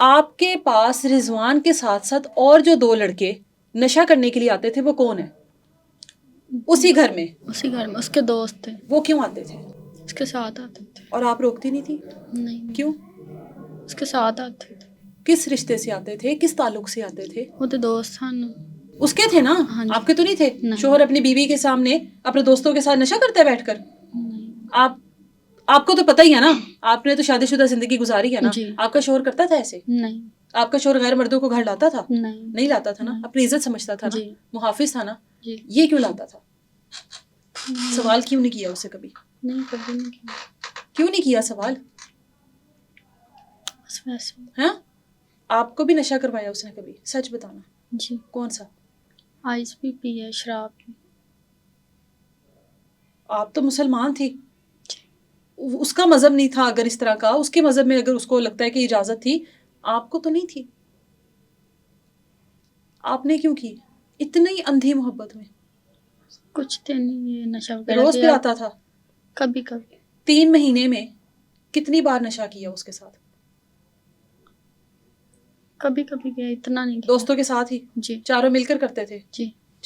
آپ کے پاس رضوان کے ساتھ ساتھ اور جو 2 لڑکے نشہ کرنے کے لیے آتے تھے وہ کون ہیں اسی گھر میں؟ اس کے دوست تھے. وہ کیوں آتے تھے؟ اس کے ساتھ آتے تھے. اور آپ روکتی نہیں تھی؟ نہیں. کیوں؟ اس کے ساتھ آتے تھے. کس رشتے سے آتے تھے؟ کس تعلق سے آتے تھے؟ وہ تو دوست تھا نا. اس کے تھے نا، آپ کے تو نہیں تھے. شوہر اپنی بیوی کے سامنے اپنے دوستوں کے ساتھ نشہ کرتا ہے بیٹھ کر؟ آپ کو تو پتہ ہی ہے نا، آپ نے تو شادی شدہ زندگی گزاری ہے نا. آپ کا شوہر کرتا تھا ایسے؟ نہیں. آپ کا شوہر غیر مردوں کو گھر لاتا تھا؟ نہیں لاتا تھا نا. اپنی عزت سمجھتا تھا نا، محافظ تھا نا. جی. یہ کیوں لاتا تھا؟ سوال کیوں نہیں کیا اس سے کبھی؟ نہیں کبھی نہیں کیا. کیوں نہیں کیا سوال؟ بس ویسے. ہاں، آپ کو بھی نشہ کروایا اس نے کبھی؟ سچ بتانا. جی. کون سا؟ آئس بھی پی ہے، شراب بھی. آپ تو مسلمان تھی، اس کا مذہب نہیں تھا اگر اس طرح کا، اس کے مذہب میں اگر اس کو لگتا ہے کہ اجازت تھی، آپ کو تو نہیں تھی. آپ نے کیوں کی اتنی اندھی محبت میں؟ کچھ دن یہ نشہ وغیرہ روز پلاتا تھا؟ کبھی کبھی. 3 مہینے میں کتنی بار نشہ کیا اس کے ساتھ؟ کبھی کبھی کیا، اتنا نہیں کیا. دوستوں کے ساتھ ہی؟ جی. چاروں مل کر کرتے تھے؟ جی.